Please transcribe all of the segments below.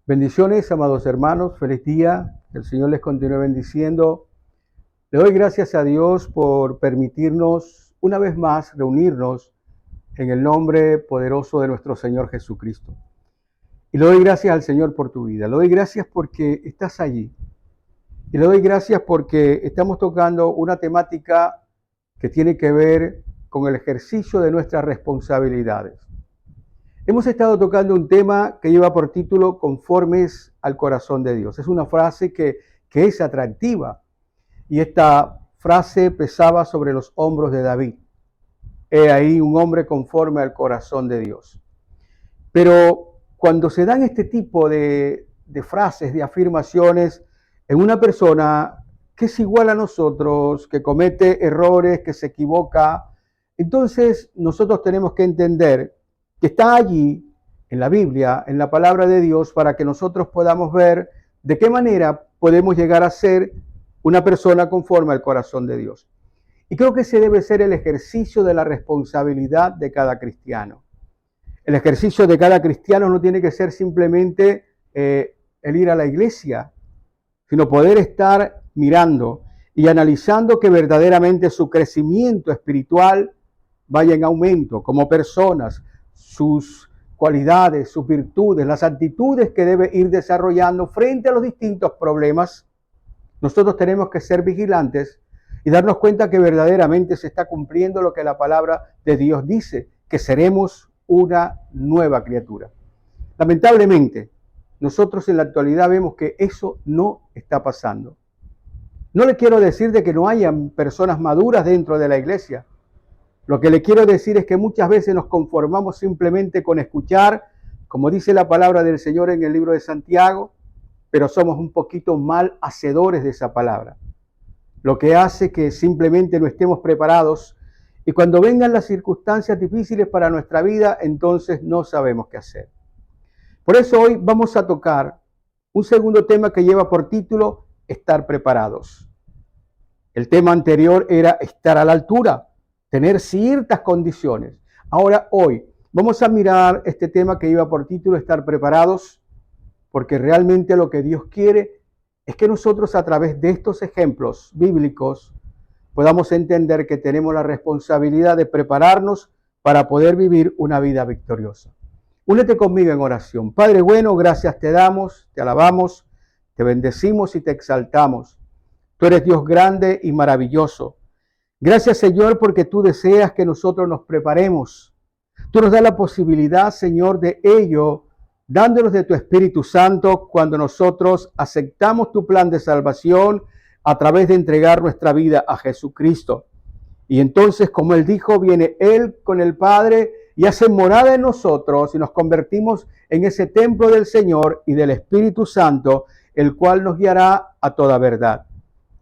Bendiciones, amados hermanos, feliz día, que el Señor les continúe bendiciendo. Le doy gracias a Dios por permitirnos una vez más reunirnos en el nombre poderoso de nuestro Señor Jesucristo. Y le doy gracias al Señor por tu vida, le doy gracias porque estás allí. Y le doy gracias porque estamos tocando una temática que tiene que ver con el ejercicio de nuestras responsabilidades. Hemos estado tocando un tema que lleva por título Conformes al corazón de Dios. Es una frase que es atractiva y esta frase pesaba sobre los hombros de David. He ahí un hombre conforme al corazón de Dios. Pero cuando se dan este tipo de frases, de afirmaciones en una persona que es igual a nosotros, que comete errores, que se equivoca, entonces nosotros tenemos que entender que está allí en la Biblia, en la palabra de Dios, para que nosotros podamos ver de qué manera podemos llegar a ser una persona conforme al corazón de Dios. Y creo que ese debe ser el ejercicio de la responsabilidad de cada cristiano. El ejercicio de cada cristiano no tiene que ser simplemente el ir a la iglesia, sino poder estar mirando y analizando que verdaderamente su crecimiento espiritual vaya en aumento como personas, sus cualidades, sus virtudes, las actitudes que debe ir desarrollando frente a los distintos problemas. Nosotros tenemos que ser vigilantes y darnos cuenta que verdaderamente se está cumpliendo lo que la palabra de Dios dice, que seremos una nueva criatura. Lamentablemente, nosotros en la actualidad vemos que eso no está pasando. No le quiero decir de que no hayan personas maduras dentro de la iglesia. Lo que le quiero decir es que muchas veces nos conformamos simplemente con escuchar, como dice la palabra del Señor en el libro de Santiago, pero somos un poquito mal hacedores de esa palabra. Lo que hace que simplemente no estemos preparados y cuando vengan las circunstancias difíciles para nuestra vida, entonces no sabemos qué hacer. Por eso hoy vamos a tocar un segundo tema que lleva por título estar preparados. El tema anterior era estar a la altura, tener ciertas condiciones. Ahora, hoy, vamos a mirar este tema que lleva por título estar preparados, porque realmente lo que Dios quiere es que nosotros a través de estos ejemplos bíblicos podamos entender que tenemos la responsabilidad de prepararnos para poder vivir una vida victoriosa. Únete conmigo en oración. Padre bueno, gracias te damos, te alabamos, te bendecimos y te exaltamos. Tú eres Dios grande y maravilloso. Gracias, Señor, porque tú deseas que nosotros nos preparemos. Tú nos das la posibilidad, Señor, de ello, dándonos de tu Espíritu Santo cuando nosotros aceptamos tu plan de salvación a través de entregar nuestra vida a Jesucristo. Y entonces, como Él dijo, viene Él con el Padre y hace morada en nosotros y nos convertimos en ese templo del Señor y del Espíritu Santo, el cual nos guiará a toda verdad.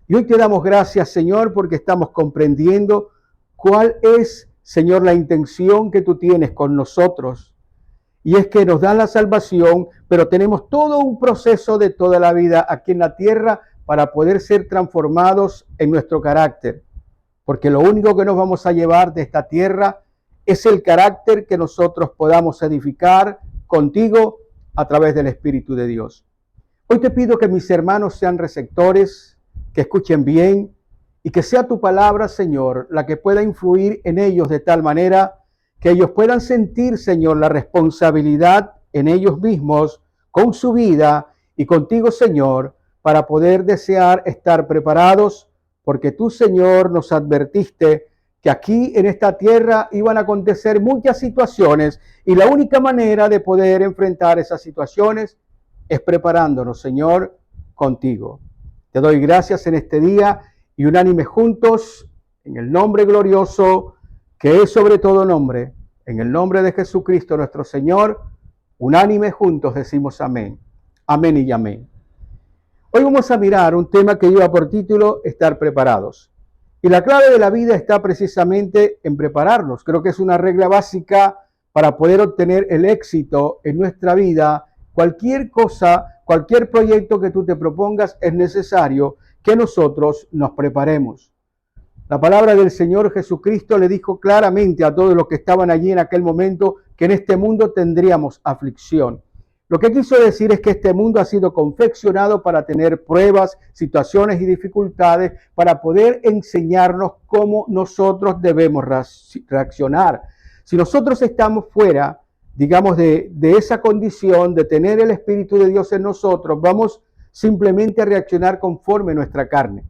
Y hoy te damos gracias, Señor, porque estamos comprendiendo cuál es, Señor, la intención que tú tienes con nosotros. Y es que nos da la salvación, pero tenemos todo un proceso de toda la vida aquí en la tierra para poder ser transformados en nuestro carácter. Porque lo único que nos vamos a llevar de esta tierra es el carácter que nosotros podamos edificar contigo a través del Espíritu de Dios. Hoy te pido que mis hermanos sean receptores, que escuchen bien y que sea tu palabra, Señor, la que pueda influir en ellos de tal manera que ellos puedan sentir, Señor, la responsabilidad en ellos mismos, con su vida y contigo, Señor, para poder desear estar preparados, porque tú, Señor, nos advertiste que aquí en esta tierra iban a acontecer muchas situaciones y la única manera de poder enfrentar esas situaciones es preparándonos, Señor, contigo. Te doy gracias en este día y unánime juntos, en el nombre glorioso, que es sobre todo nombre, en el nombre de Jesucristo nuestro Señor, unánime juntos decimos amén. Amén y amén. Hoy vamos a mirar un tema que lleva por título estar preparados. Y la clave de la vida está precisamente en prepararnos. Creo que es una regla básica para poder obtener el éxito en nuestra vida. Cualquier cosa, cualquier proyecto que tú te propongas, es necesario que nosotros nos preparemos. La palabra del Señor Jesucristo le dijo claramente a todos los que estaban allí en aquel momento que en este mundo tendríamos aflicción. Lo que quiso decir es que este mundo ha sido confeccionado para tener pruebas, situaciones y dificultades para poder enseñarnos cómo nosotros debemos reaccionar. Si nosotros estamos fuera, digamos, de esa condición de tener el Espíritu de Dios en nosotros, vamos simplemente a reaccionar conforme a nuestra carne.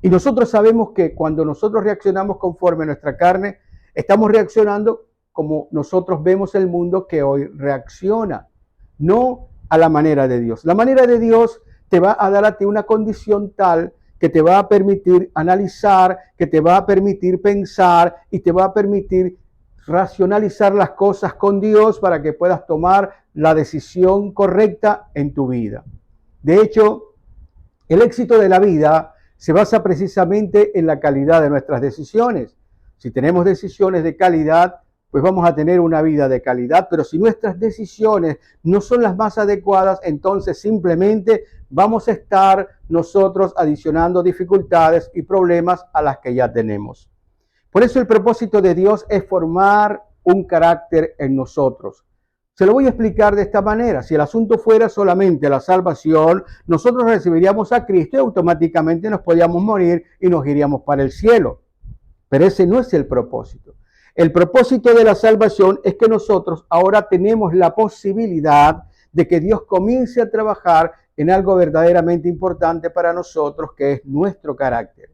Y nosotros sabemos que cuando nosotros reaccionamos conforme a nuestra carne, estamos reaccionando como nosotros vemos el mundo que hoy reacciona, no a la manera de Dios. La manera de Dios te va a dar a ti una condición tal que te va a permitir analizar, que te va a permitir pensar y te va a permitir racionalizar las cosas con Dios para que puedas tomar la decisión correcta en tu vida. De hecho, el éxito de la vida se basa precisamente en la calidad de nuestras decisiones. Si tenemos decisiones de calidad, pues vamos a tener una vida de calidad, pero si nuestras decisiones no son las más adecuadas, entonces simplemente vamos a estar nosotros adicionando dificultades y problemas a las que ya tenemos. Por eso el propósito de Dios es formar un carácter en nosotros. Se lo voy a explicar de esta manera. Si el asunto fuera solamente la salvación, nosotros recibiríamos a Cristo y automáticamente nos podíamos morir y nos iríamos para el cielo. Pero ese no es el propósito. El propósito de la salvación es que nosotros ahora tenemos la posibilidad de que Dios comience a trabajar en algo verdaderamente importante para nosotros, que es nuestro carácter.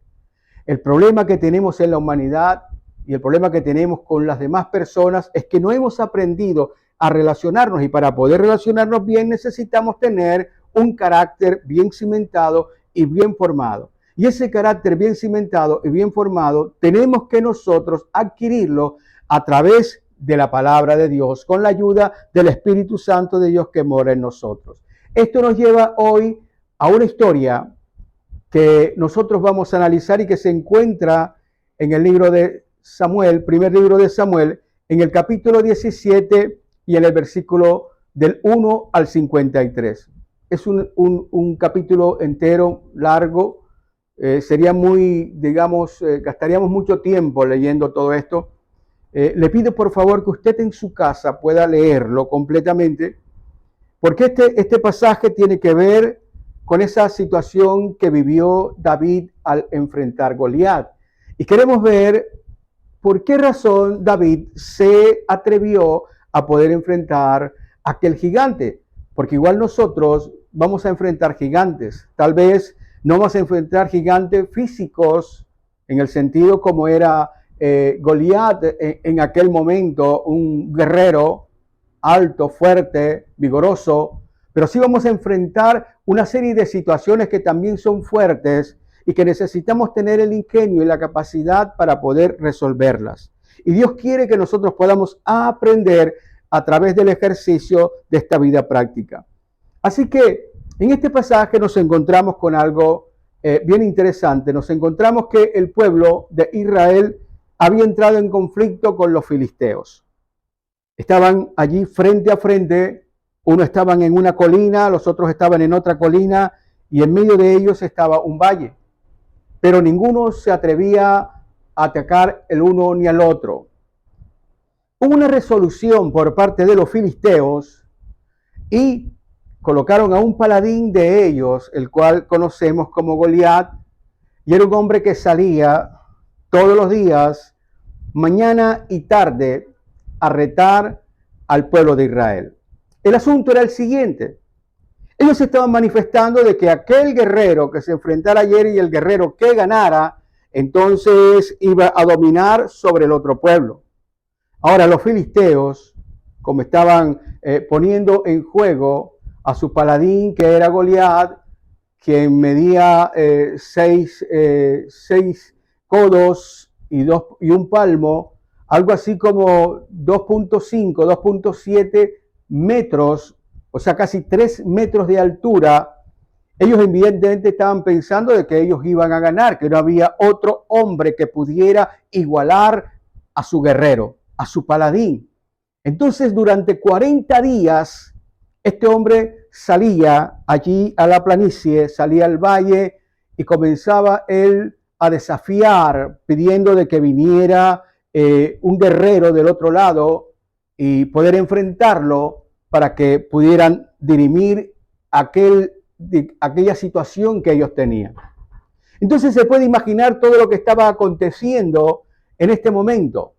El problema que tenemos en la humanidad y el problema que tenemos con las demás personas es que no hemos aprendido a relacionarnos, y para poder relacionarnos bien necesitamos tener un carácter bien cimentado y bien formado. Y ese carácter bien cimentado y bien formado tenemos que nosotros adquirirlo a través de la palabra de Dios, con la ayuda del Espíritu Santo de Dios que mora en nosotros. Esto nos lleva hoy a una historia que nosotros vamos a analizar y que se encuentra en el libro de Samuel, primer libro de Samuel, en el capítulo 17 y en el versículo del 1 al 53. Es un capítulo entero, largo. Sería muy, digamos, gastaríamos mucho tiempo leyendo todo esto. Le pido por favor que usted en su casa pueda leerlo completamente, porque este pasaje tiene que ver con esa situación que vivió David al enfrentar Goliat. Y queremos ver por qué razón David se atrevió a poder enfrentar a aquel gigante. Porque igual nosotros vamos a enfrentar gigantes. Tal vez no vamos a enfrentar gigantes físicos en el sentido como era Goliat en aquel momento, un guerrero alto, fuerte, vigoroso, pero sí vamos a enfrentar una serie de situaciones que también son fuertes y que necesitamos tener el ingenio y la capacidad para poder resolverlas. Y Dios quiere que nosotros podamos aprender a través del ejercicio de esta vida práctica. Así que en este pasaje nos encontramos con algo bien interesante. Nos encontramos que el pueblo de Israel había entrado en conflicto con los filisteos. Estaban allí frente a frente. Uno estaban en una colina, los otros estaban en otra colina y en medio de ellos estaba un valle. Pero ninguno se atrevía a atacar el uno ni al otro. Hubo una resolución por parte de los filisteos y colocaron a un paladín de ellos, el cual conocemos como Goliat, y era un hombre que salía todos los días, mañana y tarde, a retar al pueblo de Israel. El asunto era el siguiente. Ellos estaban manifestando de que aquel guerrero que se enfrentara ayer y el guerrero que ganara, entonces iba a dominar sobre el otro pueblo. Ahora los filisteos, como estaban poniendo en juego a su paladín que era Goliat, quien medía 6 codos y un palmo, algo así como 2.5, 2.7 metros, o sea, casi 3 metros de altura. Ellos evidentemente estaban pensando de que ellos iban a ganar, que no había otro hombre que pudiera igualar a su guerrero, a su paladín. Entonces, durante 40 días, este hombre salía allí a la planicie, salía al valle y comenzaba él a desafiar, pidiendo de que viniera un guerrero del otro lado y poder enfrentarlo. para que pudieran dirimir aquella situación que ellos tenían. Entonces se puede imaginar todo lo que estaba aconteciendo en este momento.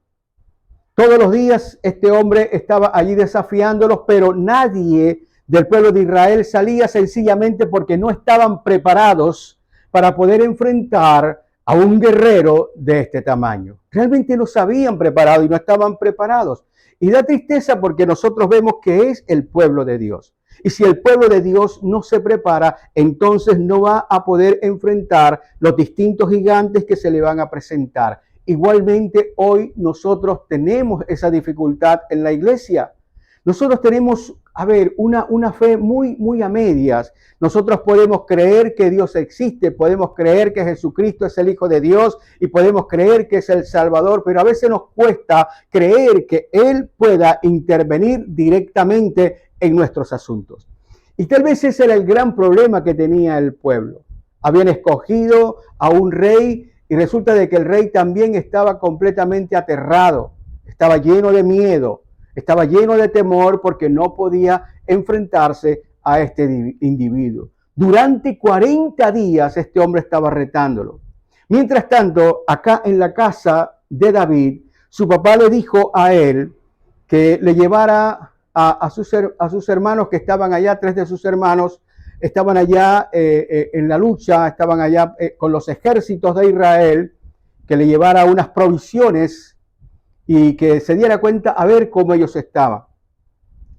Todos los días este hombre estaba allí desafiándolos, pero nadie del pueblo de Israel salía sencillamente porque no estaban preparados para poder enfrentar a un guerrero de este tamaño. Realmente no se habían preparado y no estaban preparados. Y da tristeza porque nosotros vemos que es el pueblo de Dios. Y si el pueblo de Dios no se prepara, entonces no va a poder enfrentar los distintos gigantes que se le van a presentar. Igualmente hoy nosotros tenemos esa dificultad en la iglesia. Nosotros tenemos, una fe muy a medias. Nosotros podemos creer que Dios existe, podemos creer que Jesucristo es el Hijo de Dios y podemos creer que es el Salvador, pero a veces nos cuesta creer que Él pueda intervenir directamente en nuestros asuntos. Y tal vez ese era el gran problema que tenía el pueblo. Habían escogido a un rey y resulta de que el rey también estaba completamente aterrado, estaba lleno de miedo, estaba lleno de temor porque no podía enfrentarse a este individuo. Durante 40 días este hombre estaba retándolo. Mientras tanto, acá en la casa de David, su papá le dijo a él que le llevara a sus hermanos que estaban allá, 3 de sus hermanos estaban allá en la lucha, estaban allá con los ejércitos de Israel, que le llevara unas provisiones y que se diera cuenta a ver cómo ellos estaban.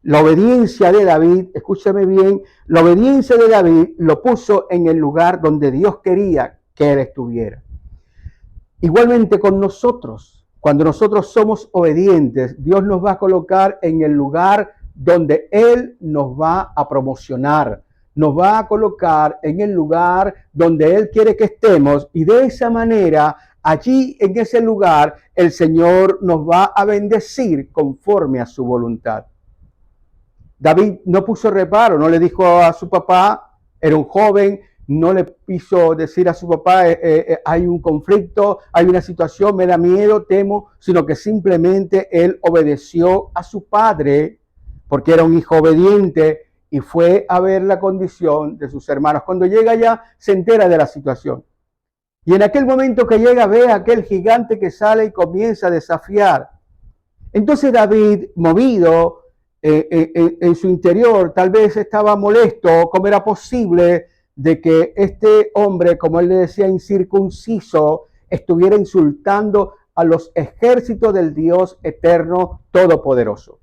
La obediencia de David, escúchame bien, la obediencia de David lo puso en el lugar donde Dios quería que él estuviera. Igualmente con nosotros, cuando nosotros somos obedientes, Dios nos va a colocar en el lugar donde Él nos va a promocionar, nos va a colocar en el lugar donde Él quiere que estemos y de esa manera, allí en ese lugar, el Señor nos va a bendecir conforme a su voluntad. David no puso reparo, no le dijo a su papá, era un joven, no le quiso decir a su papá, hay un conflicto, hay una situación, me da miedo, temo, sino que simplemente él obedeció a su padre, porque era un hijo obediente, y fue a ver la condición de sus hermanos. Cuando llega allá, se entera de la situación. Y en aquel momento que llega, ve a aquel gigante que sale y comienza a desafiar. Entonces David, movido en su interior, tal vez estaba molesto, ¿cómo era posible de que este hombre, como él le decía, incircunciso, estuviera insultando a los ejércitos del Dios eterno todopoderoso?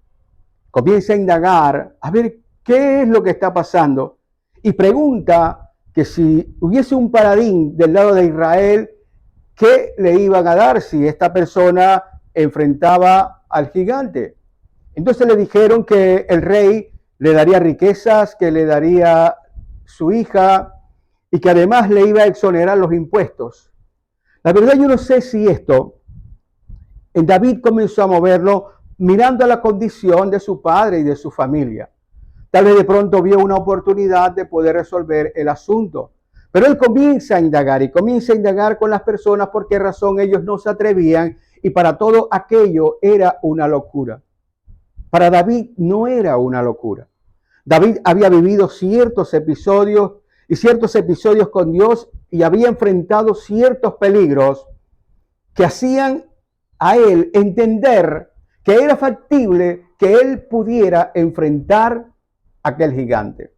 Comienza a indagar, a ver qué es lo que está pasando, y pregunta que si hubiese un paladín del lado de Israel, ¿qué le iban a dar si esta persona enfrentaba al gigante? Entonces le dijeron que el rey le daría riquezas, que le daría su hija y que además le iba a exonerar los impuestos. La verdad yo no sé si esto, en David comenzó a moverlo mirando a la condición de su padre y de su familia. Tal vez de pronto vio una oportunidad de poder resolver el asunto. Pero él comienza a indagar y comienza a indagar con las personas por qué razón ellos no se atrevían y para todo aquello era una locura. Para David no era una locura. David había vivido ciertos episodios con Dios y había enfrentado ciertos peligros que hacían a él entender que era factible que él pudiera enfrentar aquel gigante.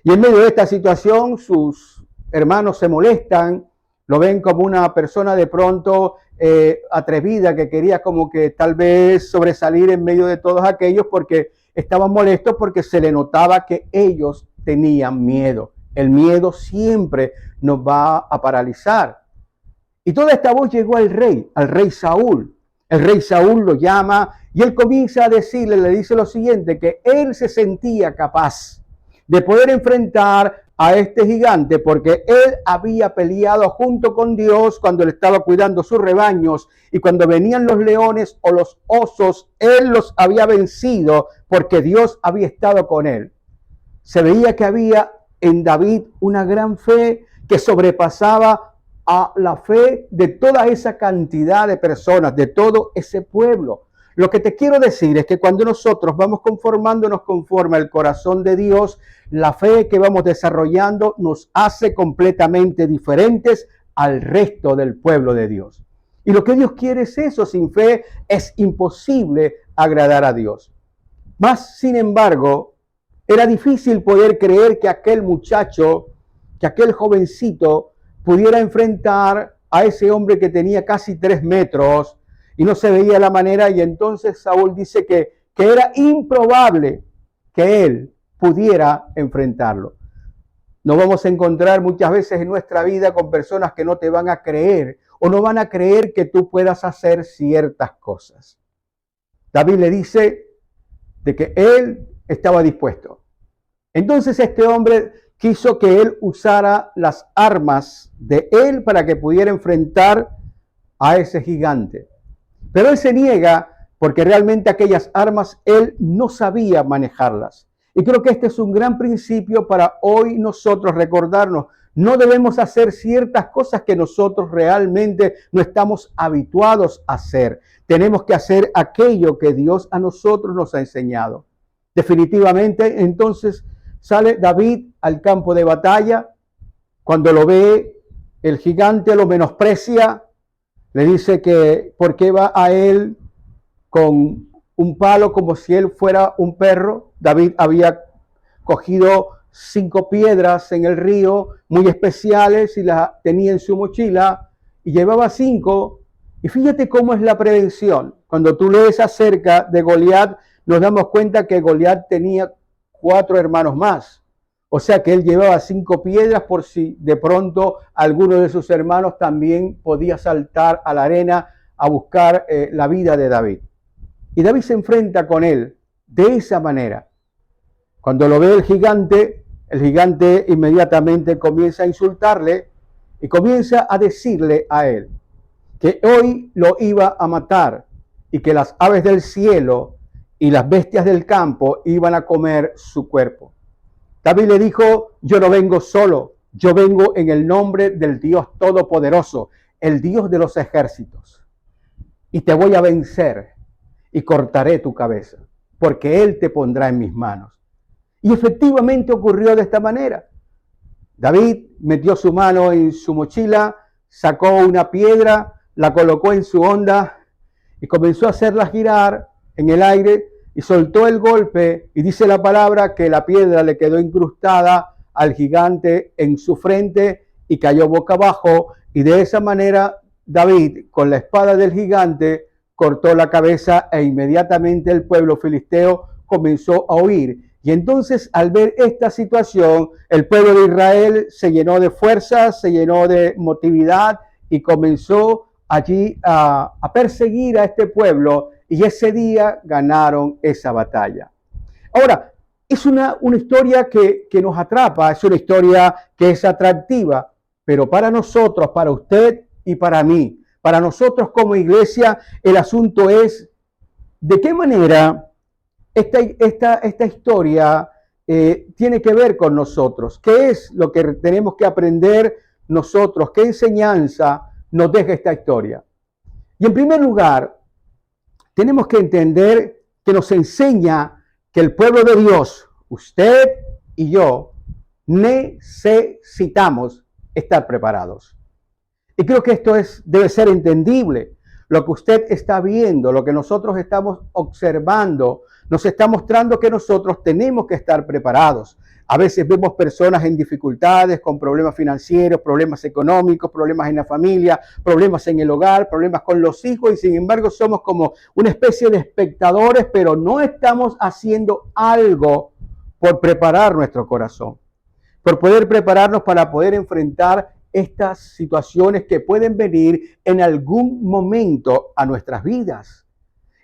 Y en medio de esta situación, sus hermanos se molestan, lo ven como una persona de pronto atrevida que quería como que tal vez sobresalir en medio de todos aquellos porque estaban molestos porque se le notaba que ellos tenían miedo. El miedo siempre nos va a paralizar. Y toda esta voz llegó al rey Saúl. El rey Saúl lo llama y él comienza a decirle, le dice lo siguiente, que él se sentía capaz de poder enfrentar a este gigante porque él había peleado junto con Dios cuando él estaba cuidando sus rebaños y cuando venían los leones o los osos, él los había vencido porque Dios había estado con él. Se veía que había en David una gran fe que sobrepasaba a la fe de toda esa cantidad de personas, de todo ese pueblo. Lo que te quiero decir es que cuando nosotros vamos conformándonos conforme al corazón de Dios, la fe que vamos desarrollando nos hace completamente diferentes al resto del pueblo de Dios. Y lo que Dios quiere es eso. Sin fe es imposible agradar a Dios. Mas, sin embargo, era difícil poder creer que aquel muchacho, que aquel jovencito pudiera enfrentar a ese hombre que tenía casi 3 metros y no se veía la manera. Y entonces Saúl dice que era improbable que él pudiera enfrentarlo. Nos vamos a encontrar muchas veces en nuestra vida con personas que no te van a creer o no van a creer que tú puedas hacer ciertas cosas. David le dice de que él estaba dispuesto. Entonces este hombre quiso que él usara las armas de él para que pudiera enfrentar a ese gigante. Pero él se niega porque realmente aquellas armas él no sabía manejarlas. Y creo que este es un gran principio para hoy nosotros recordarnos. No debemos hacer ciertas cosas que nosotros realmente no estamos habituados a hacer. Tenemos que hacer aquello que Dios a nosotros nos ha enseñado. Definitivamente, entonces sale David al campo de batalla. Cuando lo ve, el gigante lo menosprecia. Le dice que por qué va a él con un palo como si él fuera un perro. David había cogido 5 piedras en el río muy especiales y las tenía en su mochila y llevaba 5. Y fíjate cómo es la prevención. Cuando tú lees acerca de Goliat, nos damos cuenta que Goliat tenía 4 hermanos más. O sea que él llevaba 5 piedras por si de pronto alguno de sus hermanos también podía saltar a la arena a buscar la vida de David. Y David se enfrenta con él de esa manera. Cuando lo ve el gigante inmediatamente comienza a insultarle y comienza a decirle a él que hoy lo iba a matar y que las aves del cielo y las bestias del campo iban a comer su cuerpo. David le dijo: yo no vengo solo, yo vengo en el nombre del Dios Todopoderoso, el Dios de los ejércitos. Y te voy a vencer y cortaré tu cabeza, porque Él te pondrá en mis manos. Y efectivamente ocurrió de esta manera. David metió su mano en su mochila, sacó una piedra, la colocó en su honda y comenzó a hacerla girar en el aire y soltó el golpe, y dice la palabra que la piedra le quedó incrustada al gigante en su frente y cayó boca abajo, y de esa manera David, con la espada del gigante, cortó la cabeza e inmediatamente el pueblo filisteo comenzó a huir. Y entonces, al ver esta situación, el pueblo de Israel se llenó de fuerzas, se llenó de motividad y comenzó allí a perseguir a este pueblo, y ese día ganaron esa batalla. Ahora, es una historia que nos atrapa, es una historia que es atractiva, pero para nosotros, para usted y para mí, para nosotros como iglesia, el asunto es de qué manera esta historia tiene que ver con nosotros. ¿Qué es lo que tenemos que aprender nosotros? ¿Qué enseñanza nos deja esta historia? Y en primer lugar, tenemos que entender que nos enseña que el pueblo de Dios, usted y yo, necesitamos estar preparados. Y creo que esto debe ser entendible. Lo que usted está viendo, lo que nosotros estamos observando, nos está mostrando que nosotros tenemos que estar preparados. A veces vemos personas en dificultades, con problemas financieros, problemas económicos, problemas en la familia, problemas en el hogar, problemas con los hijos, y sin embargo somos como una especie de espectadores, pero no estamos haciendo algo por preparar nuestro corazón, por poder prepararnos para poder enfrentar estas situaciones que pueden venir en algún momento a nuestras vidas.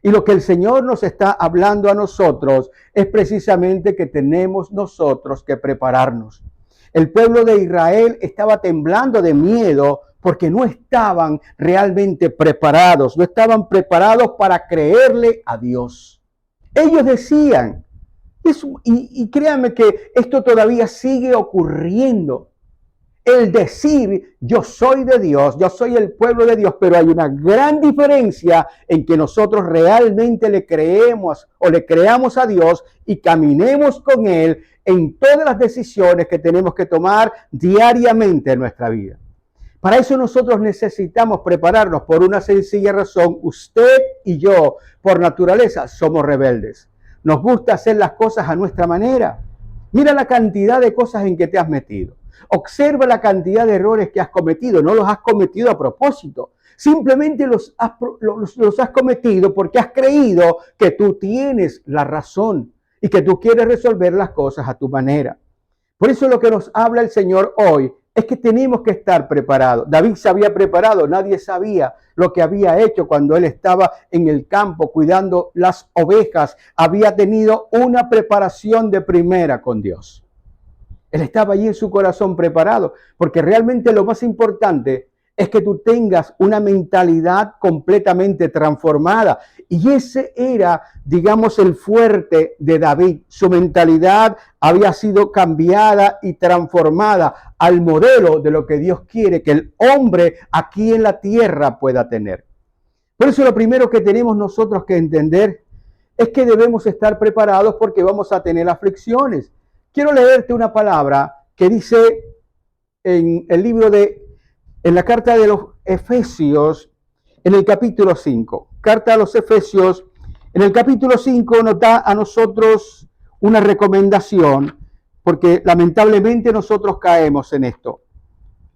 Y lo que el Señor nos está hablando a nosotros es precisamente que tenemos nosotros que prepararnos. El pueblo de Israel estaba temblando de miedo porque no estaban realmente preparados, no estaban preparados para creerle a Dios. Ellos decían, y créanme que esto todavía sigue ocurriendo. el decir yo soy de Dios, yo soy el pueblo de Dios, pero hay una gran diferencia en que nosotros realmente le creemos o le creamos a Dios y caminemos con Él en todas las decisiones que tenemos que tomar diariamente en nuestra vida. Para eso nosotros necesitamos prepararnos por una sencilla razón. Usted y yo, por naturaleza, somos rebeldes. Nos gusta hacer las cosas a nuestra manera. Mira la cantidad de cosas en que te has metido. Observa la cantidad de errores que has cometido. No los has cometido a propósito. Simplemente los has cometido porque has creído que tú tienes la razón y que tú quieres resolver las cosas a tu manera. Por eso lo que nos habla el Señor hoy es que tenemos que estar preparados. David se había preparado, nadie sabía lo que había hecho cuando él estaba en el campo cuidando las ovejas. Había tenido una preparación de primera con Dios. Él estaba allí en su corazón preparado, porque realmente lo más importante es que tú tengas una mentalidad completamente transformada. Y ese era, digamos, el fuerte de David. Su mentalidad había sido cambiada y transformada al modelo de lo que Dios quiere que el hombre aquí en la tierra pueda tener. Por eso lo primero que tenemos nosotros que entender es que debemos estar preparados porque vamos a tener aflicciones. Quiero leerte una palabra que dice en el libro en la carta de los Efesios, en el capítulo 5. Carta a los Efesios, en el capítulo 5 nos da a nosotros una recomendación, porque lamentablemente nosotros caemos en esto.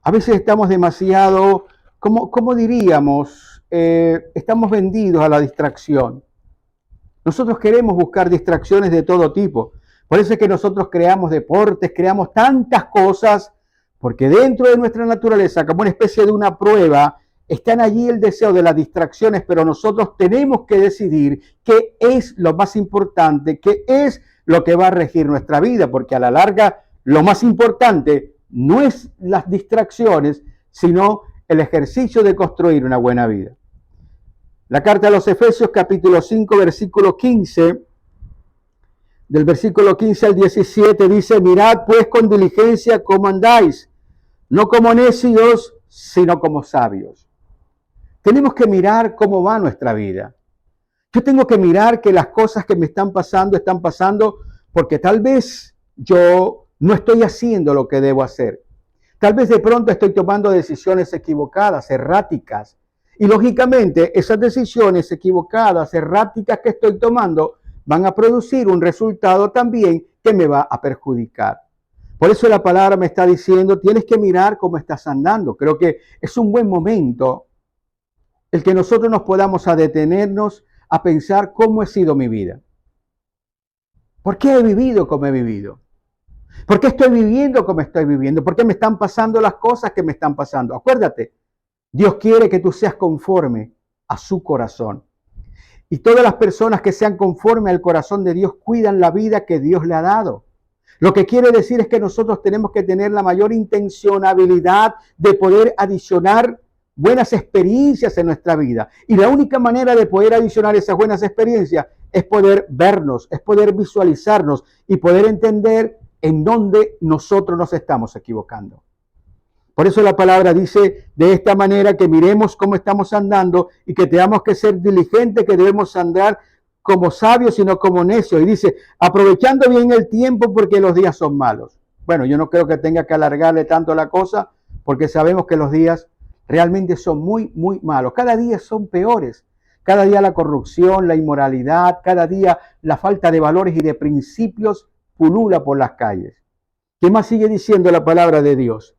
A veces estamos demasiado, ¿cómo diríamos? Estamos vendidos a la distracción. Nosotros queremos buscar distracciones de todo tipo. Por eso es que nosotros creamos deportes, creamos tantas cosas, porque dentro de nuestra naturaleza, como una especie de una prueba, están allí el deseo de las distracciones, pero nosotros tenemos que decidir qué es lo más importante, qué es lo que va a regir nuestra vida, porque a la larga lo más importante no es las distracciones, sino el ejercicio de construir una buena vida. La carta a los Efesios, capítulo 5, versículo 15, del versículo 15 al 17, dice: mirad pues con diligencia cómo andáis, no como necios, sino como sabios. Tenemos que mirar cómo va nuestra vida. Yo tengo que mirar que las cosas que me están pasando porque tal vez yo no estoy haciendo lo que debo hacer. Tal vez de pronto estoy tomando decisiones equivocadas, erráticas. Y lógicamente esas decisiones equivocadas, erráticas que estoy tomando van a producir un resultado también que me va a perjudicar. Por eso la palabra me está diciendo, tienes que mirar cómo estás andando. Creo que es un buen momento el que nosotros nos podamos detenernos a pensar cómo ha sido mi vida. ¿Por qué he vivido como he vivido? ¿Por qué estoy viviendo como estoy viviendo? ¿Por qué me están pasando las cosas que me están pasando? Acuérdate, Dios quiere que tú seas conforme a su corazón. Y todas las personas que sean conforme al corazón de Dios cuidan la vida que Dios le ha dado. Lo que quiere decir es que nosotros tenemos que tener la mayor intencionalidad de poder adicionar buenas experiencias en nuestra vida. Y la única manera de poder adicionar esas buenas experiencias es poder vernos, es poder visualizarnos y poder entender en dónde nosotros nos estamos equivocando. Por eso la palabra dice de esta manera que miremos cómo estamos andando y que tenemos que ser diligentes, que debemos andar como sabios y no como necios. Y dice, aprovechando bien el tiempo porque los días son malos. Bueno, yo no creo que tenga que alargarle tanto la cosa porque sabemos que los días realmente son muy, muy malos. Cada día son peores. Cada día la corrupción, la inmoralidad, cada día la falta de valores y de principios pulula por las calles. ¿Qué más sigue diciendo la palabra de Dios?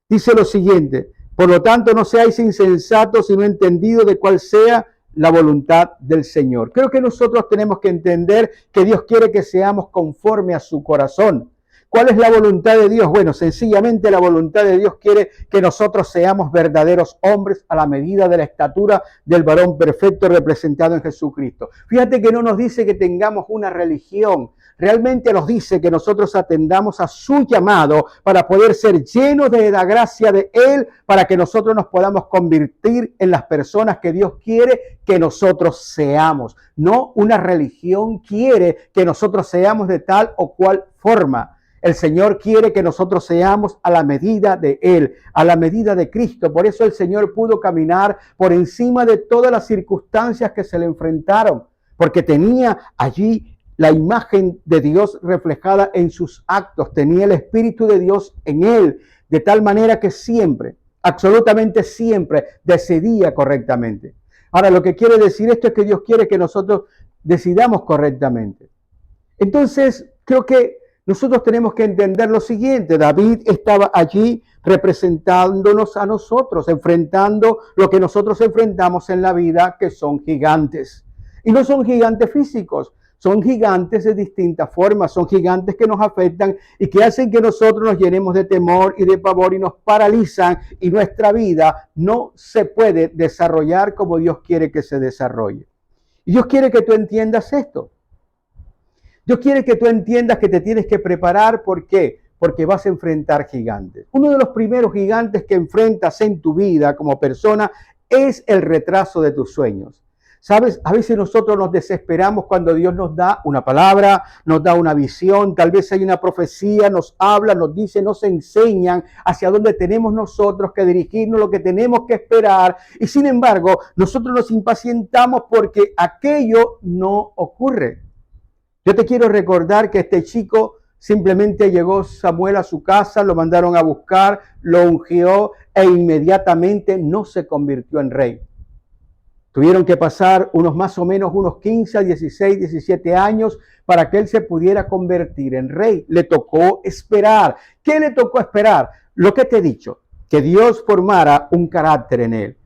Dice lo siguiente: por lo tanto no seáis insensatos sino entendidos de cuál sea la voluntad del Señor. Creo que nosotros tenemos que entender que Dios quiere que seamos conforme a su corazón. ¿Cuál es la voluntad de Dios? Bueno, sencillamente la voluntad de Dios quiere que nosotros seamos verdaderos hombres a la medida de la estatura del varón perfecto representado en Jesucristo. Fíjate que no nos dice que tengamos una religión. Realmente nos dice que nosotros atendamos a su llamado para poder ser llenos de la gracia de Él, para que nosotros nos podamos convertir en las personas que Dios quiere que nosotros seamos. No una religión quiere que nosotros seamos de tal o cual forma. El Señor quiere que nosotros seamos a la medida de Él, a la medida de Cristo. Por eso el Señor pudo caminar por encima de todas las circunstancias que se le enfrentaron, porque tenía allí la imagen de Dios reflejada en sus actos, tenía el Espíritu de Dios en Él, de tal manera que siempre, absolutamente siempre, decidía correctamente. Ahora, lo que quiere decir esto es que Dios quiere que nosotros decidamos correctamente. Entonces, creo que nosotros tenemos que entender lo siguiente. David estaba allí representándonos a nosotros, enfrentando lo que nosotros enfrentamos en la vida, que son gigantes. Y no son gigantes físicos, son gigantes de distintas formas, son gigantes que nos afectan y que hacen que nosotros nos llenemos de temor y de pavor y nos paralizan, y nuestra vida no se puede desarrollar como Dios quiere que se desarrolle. Y Dios quiere que tú entiendas esto. Dios quiere que tú entiendas que te tienes que preparar. ¿Por qué? Porque vas a enfrentar gigantes. Uno de los primeros gigantes que enfrentas en tu vida como persona es el retraso de tus sueños. ¿Sabes? A veces nosotros nos desesperamos cuando Dios nos da una palabra, nos da una visión, tal vez hay una profecía, nos habla, nos dice, nos enseñan hacia dónde tenemos nosotros que dirigirnos, lo que tenemos que esperar. Y sin embargo, nosotros nos impacientamos porque aquello no ocurre. Yo te quiero recordar que este chico simplemente llegó Samuel a su casa, lo mandaron a buscar, lo ungió e inmediatamente no se convirtió en rey. Tuvieron que pasar más o menos unos 15, 16, 17 años para que él se pudiera convertir en rey. Le tocó esperar. ¿Qué le tocó esperar? Lo que te he dicho, que Dios formara un carácter en él.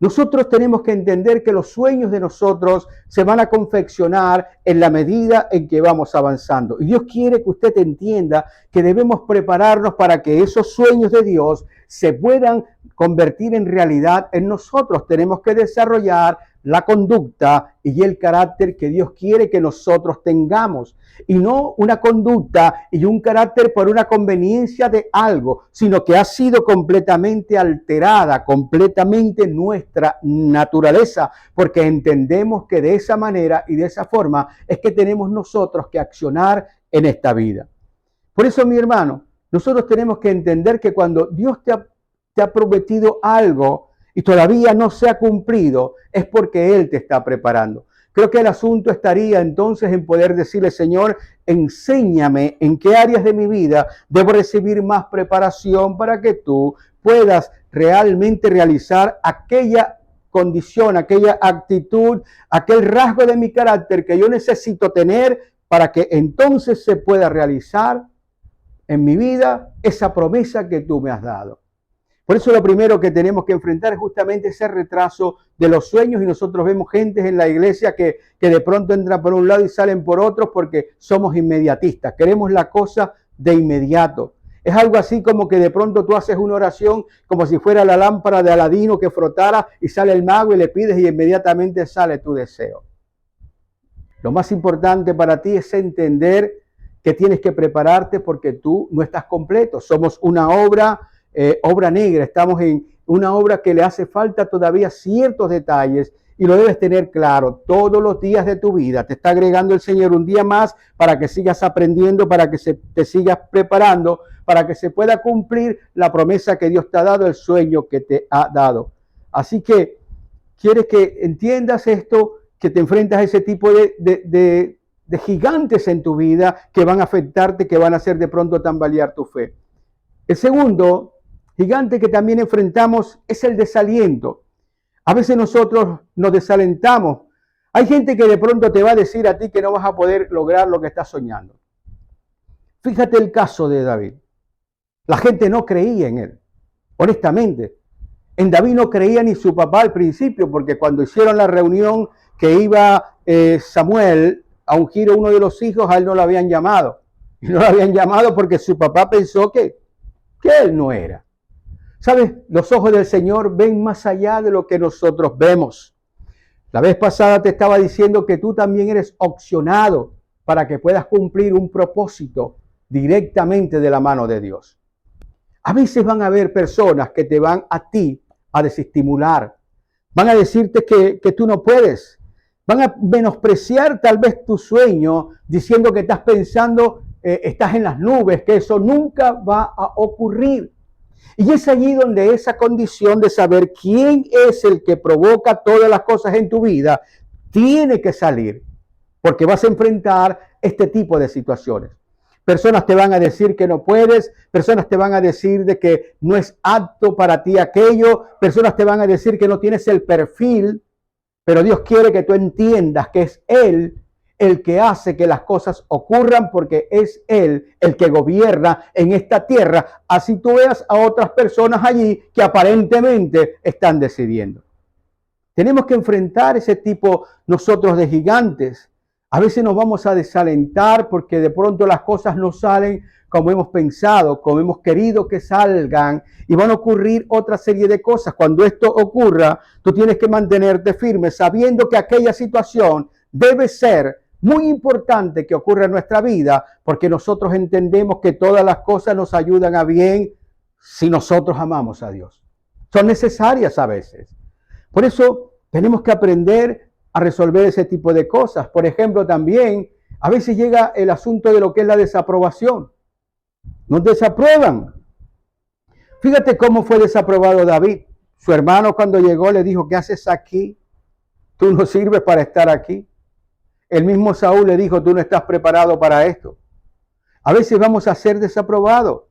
Nosotros tenemos que entender que los sueños de nosotros se van a confeccionar en la medida en que vamos avanzando. Y Dios quiere que usted entienda que debemos prepararnos para que esos sueños de Dios se puedan convertir en realidad en nosotros. Tenemos que desarrollar la conducta y el carácter que Dios quiere que nosotros tengamos. Y no una conducta y un carácter por una conveniencia de algo, sino que ha sido completamente alterada, completamente nuestra naturaleza, porque entendemos que de esa manera y de esa forma es que tenemos nosotros que accionar en esta vida. Por eso, mi hermano, nosotros tenemos que entender que cuando Dios te ha prometido algo y todavía no se ha cumplido, es porque Él te está preparando. Creo que el asunto estaría entonces en poder decirle, Señor, enséñame en qué áreas de mi vida debo recibir más preparación para que tú puedas realmente realizar aquella condición, aquella actitud, aquel rasgo de mi carácter que yo necesito tener para que entonces se pueda realizar en mi vida esa promesa que tú me has dado. Por eso lo primero que tenemos que enfrentar es justamente ese retraso de los sueños, y nosotros vemos gente en la iglesia que de pronto entran por un lado y salen por otro porque somos inmediatistas, queremos la cosa de inmediato. Es algo así como que de pronto tú haces una oración como si fuera la lámpara de Aladino que frotara y sale el mago y le pides y inmediatamente sale tu deseo. Lo más importante para ti es entender que tienes que prepararte porque tú no estás completo. Somos una obra negra, estamos en una obra que le hace falta todavía ciertos detalles y lo debes tener claro todos los días de tu vida. Te está agregando el Señor un día más para que sigas aprendiendo, para que te sigas preparando, para que se pueda cumplir la promesa que Dios te ha dado, el sueño que te ha dado. Así que quieres que entiendas esto, que te enfrentas a ese tipo de gigantes en tu vida que van a afectarte, que van a hacer de pronto tambalear tu fe. El segundo gigante que también enfrentamos es el desaliento. A veces nosotros nos desalentamos. Hay gente que de pronto te va a decir a ti que no vas a poder lograr lo que estás soñando. Fíjate el caso de David. La gente no creía en él, honestamente. En David no creía ni su papá al principio, porque cuando hicieron la reunión que iba Samuel a ungir a uno de los hijos, a él no lo habían llamado. Y no lo habían llamado porque su papá pensó que él no era. ¿Sabes? Los ojos del Señor ven más allá de lo que nosotros vemos. La vez pasada te estaba diciendo que tú también eres opcionado para que puedas cumplir un propósito directamente de la mano de Dios. A veces van a haber personas que te van a ti a desestimular. Van a decirte que tú no puedes. Van a menospreciar tal vez tu sueño diciendo que estás pensando estás en las nubes, que eso nunca va a ocurrir. Y es allí donde esa condición de saber quién es el que provoca todas las cosas en tu vida tiene que salir, porque vas a enfrentar este tipo de situaciones. Personas te van a decir que no puedes, personas te van a decir de que no es apto para ti aquello, personas te van a decir que no tienes el perfil, pero Dios quiere que tú entiendas que es Él el que hace que las cosas ocurran, porque es Él el que gobierna en esta tierra. Así tú veas a otras personas allí que aparentemente están decidiendo. Tenemos que enfrentar ese tipo nosotros de gigantes. A veces nos vamos a desalentar porque de pronto las cosas no salen como hemos pensado, como hemos querido que salgan, y van a ocurrir otra serie de cosas. Cuando esto ocurra, tú tienes que mantenerte firme, sabiendo que aquella situación debe ser muy importante que ocurra en nuestra vida, porque nosotros entendemos que todas las cosas nos ayudan a bien si nosotros amamos a Dios. Son necesarias a veces. Por eso tenemos que aprender a resolver ese tipo de cosas. Por ejemplo, también a veces llega el asunto de lo que es la desaprobación. Nos desaprueban. Fíjate cómo fue desaprobado David. Su hermano cuando llegó le dijo, ¿qué haces aquí? Tú no sirves para estar aquí. El mismo Saúl le dijo, tú no estás preparado para esto. A veces vamos a ser desaprobados,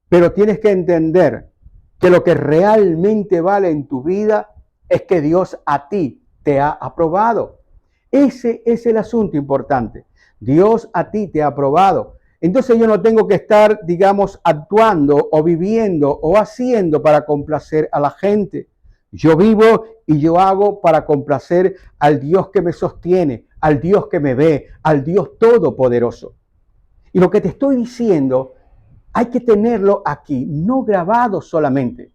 pero tienes que entender que lo que realmente vale en tu vida es que Dios a ti te ha aprobado. Ese es el asunto importante. Dios a ti te ha aprobado. Entonces yo no tengo que estar, digamos, actuando o viviendo o haciendo para complacer a la gente. Yo vivo y yo hago para complacer al Dios que me sostiene, al Dios que me ve, al Dios todopoderoso. Y lo que te estoy diciendo, hay que tenerlo aquí, no grabado solamente,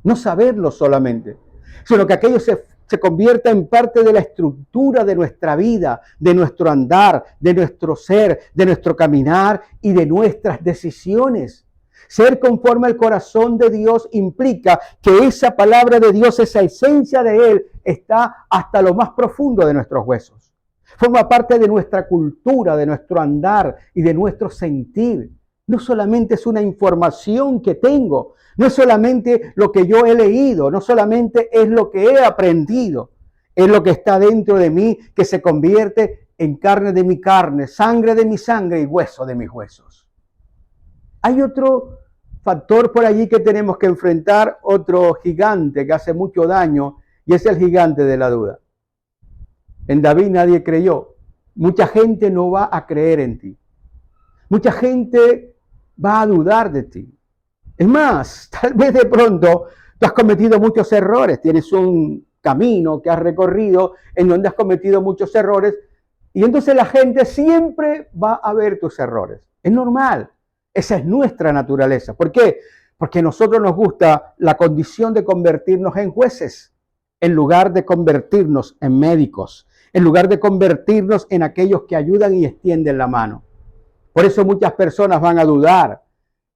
no saberlo solamente, sino que aquello se convierta en parte de la estructura de nuestra vida, de nuestro andar, de nuestro ser, de nuestro caminar y de nuestras decisiones. Ser conforme al corazón de Dios implica que esa palabra de Dios, esa esencia de Él, está hasta lo más profundo de nuestros huesos. Forma parte de nuestra cultura, de nuestro andar y de nuestro sentir. No solamente es una información que tengo, no es solamente lo que yo he leído, no solamente es lo que he aprendido, es lo que está dentro de mí que se convierte en carne de mi carne, sangre de mi sangre y hueso de mis huesos. Hay otro factor por allí que tenemos que enfrentar, otro gigante que hace mucho daño, y es el gigante de la duda. En David nadie creyó. Mucha gente no va a creer en ti. Mucha gente va a dudar de ti. Es más, tal vez de pronto tú has cometido muchos errores. Tienes un camino que has recorrido en donde has cometido muchos errores, y entonces la gente siempre va a ver tus errores. Es normal. Esa es nuestra naturaleza. ¿Por qué? Porque a nosotros nos gusta la condición de convertirnos en jueces, en lugar de convertirnos en médicos, en lugar de convertirnos en aquellos que ayudan y extienden la mano. Por eso muchas personas van a dudar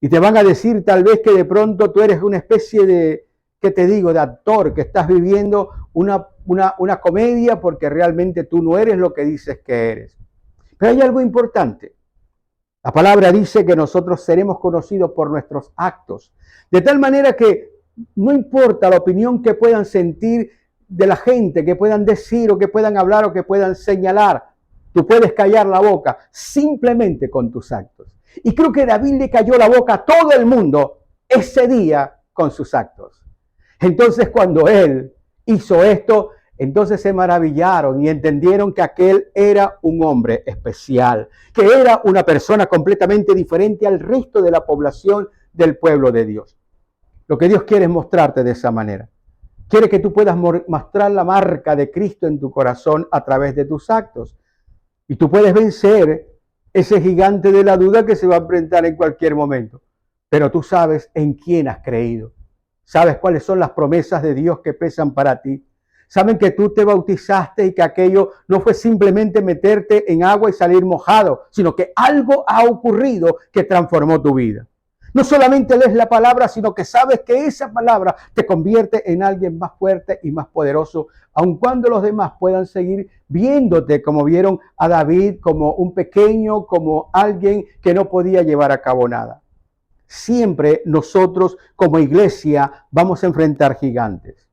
y te van a decir tal vez que de pronto tú eres una especie de, ¿qué te digo?, de actor, que estás viviendo una comedia porque realmente tú no eres lo que dices que eres. Pero hay algo importante. La palabra dice que nosotros seremos conocidos por nuestros actos. De tal manera que no importa la opinión que puedan sentir de la gente, que puedan decir o que puedan hablar o que puedan señalar, tú puedes callar la boca simplemente con tus actos. Y creo que David le cayó la boca a todo el mundo ese día con sus actos. Entonces cuando él hizo esto, entonces se maravillaron y entendieron que aquel era un hombre especial, que era una persona completamente diferente al resto de la población del pueblo de Dios. Lo que Dios quiere es mostrarte de esa manera. Quiere que tú puedas mostrar la marca de Cristo en tu corazón a través de tus actos. Y tú puedes vencer ese gigante de la duda que se va a enfrentar en cualquier momento. Pero tú sabes en quién has creído. Sabes cuáles son las promesas de Dios que pesan para ti. Saben que tú te bautizaste y que aquello no fue simplemente meterte en agua y salir mojado, sino que algo ha ocurrido que transformó tu vida. No solamente lees la palabra, sino que sabes que esa palabra te convierte en alguien más fuerte y más poderoso, aun cuando los demás puedan seguir viéndote como vieron a David, como un pequeño, como alguien que no podía llevar a cabo nada. Siempre nosotros como iglesia vamos a enfrentar gigantes.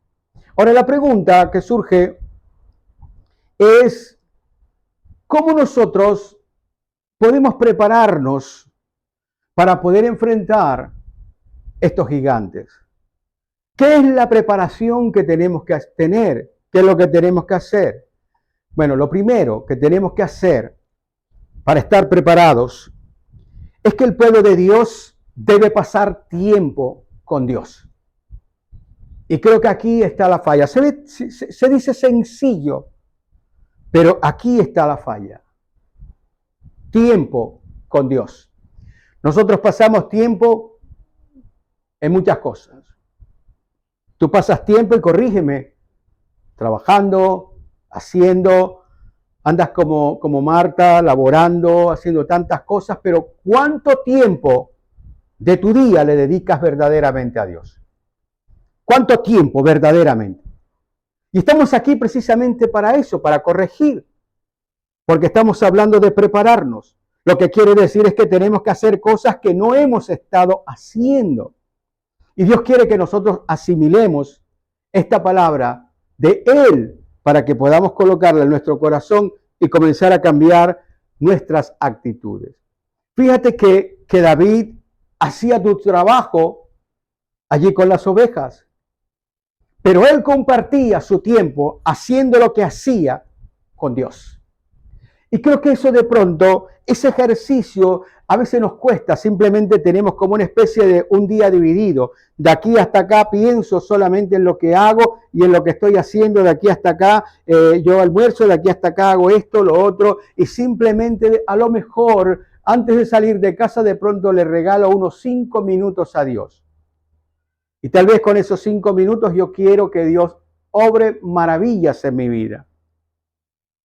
Ahora la pregunta que surge es, ¿cómo nosotros podemos prepararnos para poder enfrentar estos gigantes? ¿Qué es la preparación que tenemos que tener? ¿Qué es lo que tenemos que hacer? Bueno, lo primero que tenemos que hacer para estar preparados es que el pueblo de Dios debe pasar tiempo con Dios. Y creo que aquí está la falla. Se dice sencillo, pero aquí está la falla. Tiempo con Dios. Nosotros pasamos tiempo en muchas cosas. Tú pasas tiempo, y corrígeme, trabajando, haciendo, andas como Marta, laborando, haciendo tantas cosas, pero ¿cuánto tiempo de tu día le dedicas verdaderamente a Dios? ¿Cuánto tiempo verdaderamente? Y estamos aquí precisamente para eso, para corregir, porque estamos hablando de prepararnos. Lo que quiere decir es que tenemos que hacer cosas que no hemos estado haciendo. Y Dios quiere que nosotros asimilemos esta palabra de Él para que podamos colocarla en nuestro corazón y comenzar a cambiar nuestras actitudes. Fíjate que David hacía tu trabajo allí con las ovejas, pero él compartía su tiempo haciendo lo que hacía con Dios. Y creo que eso de pronto, ese ejercicio a veces nos cuesta, simplemente tenemos como una especie de un día dividido. De aquí hasta acá pienso solamente en lo que hago y en lo que estoy haciendo, de aquí hasta acá yo almuerzo, de aquí hasta acá hago esto, lo otro, y simplemente a lo mejor antes de salir de casa de pronto le regalo unos 5 minutos a Dios. Y tal vez con esos 5 minutos yo quiero que Dios obre maravillas en mi vida.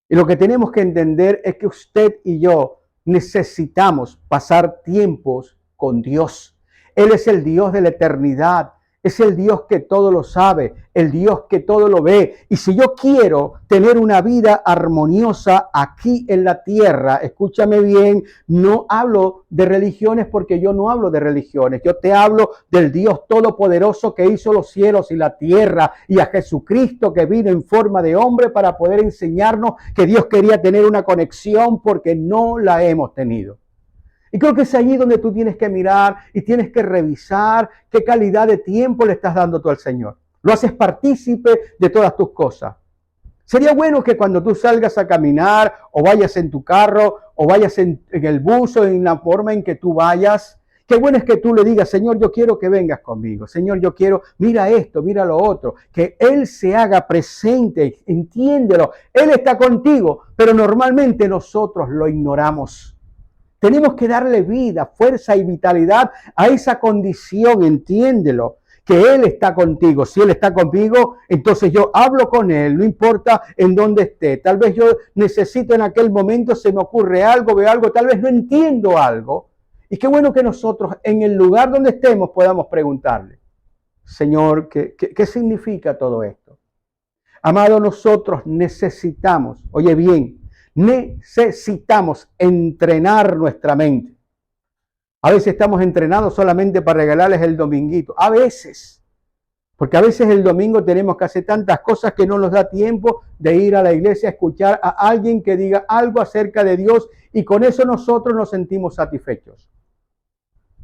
Y lo que tenemos que entender es que usted y yo necesitamos pasar tiempos con Dios. Él es el Dios de la eternidad. Es el Dios que todo lo sabe, el Dios que todo lo ve. Y si yo quiero tener una vida armoniosa aquí en la tierra, escúchame bien, no hablo de religiones porque yo no hablo de religiones. Yo te hablo del Dios todopoderoso que hizo los cielos y la tierra y a Jesucristo que vino en forma de hombre para poder enseñarnos que Dios quería tener una conexión porque no la hemos tenido. Y creo que es allí donde tú tienes que mirar y tienes que revisar qué calidad de tiempo le estás dando tú al Señor. Lo haces partícipe de todas tus cosas. Sería bueno que cuando tú salgas a caminar o vayas en tu carro o vayas en el bus o en la forma en que tú vayas, qué bueno es que tú le digas, Señor, yo quiero que vengas conmigo. Señor, yo quiero, mira esto, mira lo otro. Que Él se haga presente, entiéndelo. Él está contigo, pero normalmente nosotros lo ignoramos. Tenemos que darle vida, fuerza y vitalidad a esa condición, entiéndelo, que Él está contigo. Si Él está conmigo, entonces yo hablo con Él, no importa en dónde esté. Tal vez yo necesito en aquel momento, se me ocurre algo, veo algo, tal vez no entiendo algo. Y qué bueno que nosotros en el lugar donde estemos podamos preguntarle, Señor, ¿qué significa todo esto? Amado, nosotros necesitamos, oye bien, necesitamos entrenar nuestra mente. A veces estamos entrenados solamente para regalarles el dominguito. A veces, porque a veces el domingo tenemos que hacer tantas cosas que no nos da tiempo de ir a la iglesia a escuchar a alguien que diga algo acerca de Dios y con eso nosotros nos sentimos satisfechos.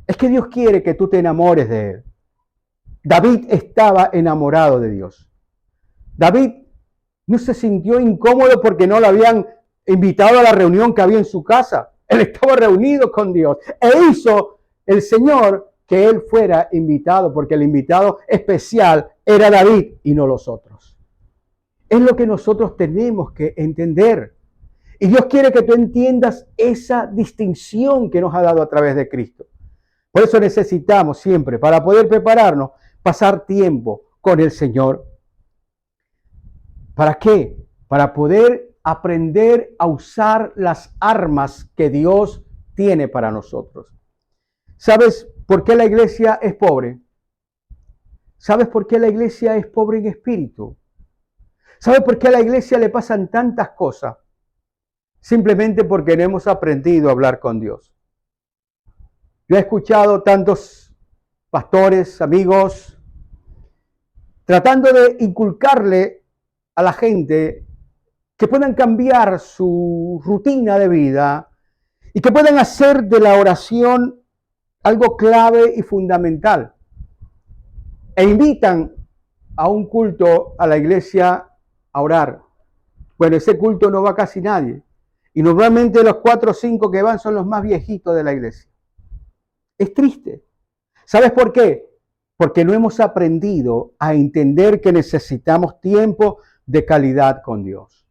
Es que Dios quiere que tú te enamores de Él. David estaba enamorado de Dios. David no se sintió incómodo porque no lo habían invitado a la reunión que había en su casa. Él estaba reunido con Dios e hizo el Señor que él fuera invitado, porque el invitado especial era David y no los otros. Es lo que nosotros tenemos que entender. Y Dios quiere que tú entiendas esa distinción que nos ha dado a través de Cristo. Por eso necesitamos siempre, para poder prepararnos, pasar tiempo con el Señor. ¿Para qué? Para poder aprender a usar las armas que Dios tiene para nosotros. ¿Sabes? por qué la iglesia es pobre? ¿Sabes por qué la iglesia es pobre en espíritu? ¿Sabes por qué a la iglesia le pasan tantas cosas? Simplemente porque no hemos aprendido a hablar con Dios. Yo he escuchado tantos pastores, amigos, tratando de inculcarle a la gente que puedan cambiar su rutina de vida y que puedan hacer de la oración algo clave y fundamental. E invitan a un culto a la iglesia a orar. Bueno, ese culto no va casi nadie. Y normalmente los 4 o 5 que van son los más viejitos de la iglesia. Es triste. ¿Sabes por qué? Porque no hemos aprendido a entender que necesitamos tiempo de calidad con Dios.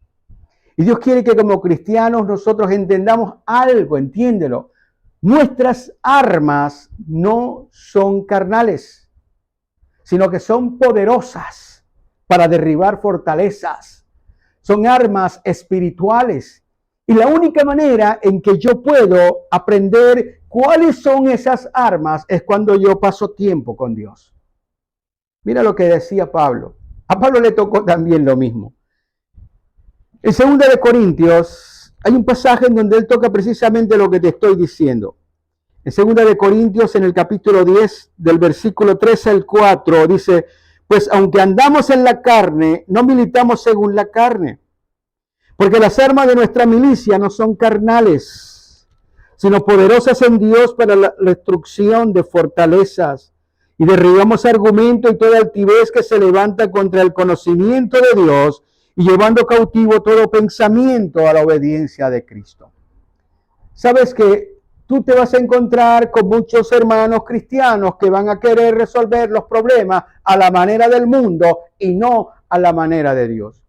Y Dios quiere que como cristianos nosotros entendamos algo, entiéndelo. Nuestras armas no son carnales, sino que son poderosas para derribar fortalezas. Son armas espirituales. Y la única manera en que yo puedo aprender cuáles son esas armas es cuando yo paso tiempo con Dios. Mira lo que decía Pablo. A Pablo le tocó también lo mismo. En 2 de Corintios hay un pasaje en donde él toca precisamente lo que te estoy diciendo. En 2 de Corintios, en el capítulo 10, del versículo 3 al 4, dice, pues aunque andamos en la carne, no militamos según la carne. Porque las armas de nuestra milicia no son carnales, sino poderosas en Dios para la destrucción de fortalezas. Y derribamos argumentos y toda altivez que se levanta contra el conocimiento de Dios y llevando cautivo todo pensamiento a la obediencia de Cristo. Sabes que tú te vas a encontrar con muchos hermanos cristianos que van a querer resolver los problemas a la manera del mundo y no a la manera de Dios.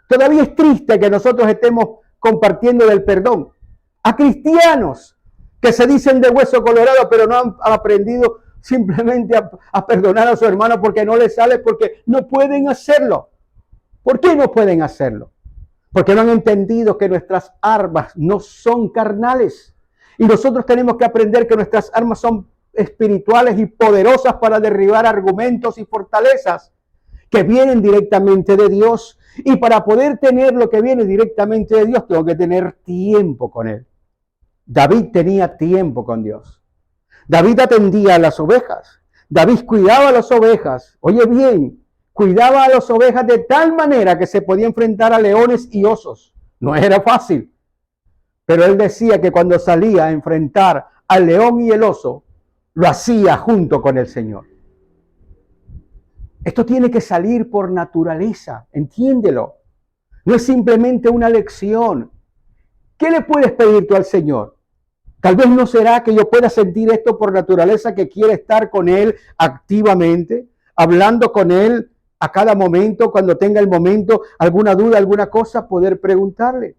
Todavía es triste que nosotros estemos compartiendo del perdón a cristianos que se dicen de hueso colorado, pero no han aprendido simplemente a perdonar a su hermano porque no les sale, porque no pueden hacerlo. ¿Por qué no pueden hacerlo? Porque no han entendido que nuestras armas no son carnales. Y nosotros tenemos que aprender que nuestras armas son espirituales y poderosas para derribar argumentos y fortalezas que vienen directamente de Dios. Y para poder tener lo que viene directamente de Dios, tengo que tener tiempo con Él. David tenía tiempo con Dios. David atendía a las ovejas. David cuidaba a las ovejas. Oye bien, cuidaba a las ovejas de tal manera que se podía enfrentar a leones y osos. No era fácil. Pero él decía que cuando salía a enfrentar al león y el oso, lo hacía junto con el Señor. Esto tiene que salir por naturaleza, entiéndelo. No es simplemente una lección. ¿Qué le puedes pedir tú al Señor? Tal vez no será que yo pueda sentir esto por naturaleza, que quiere estar con Él activamente, hablando con Él a cada momento, cuando tenga el momento, alguna duda, alguna cosa, poder preguntarle.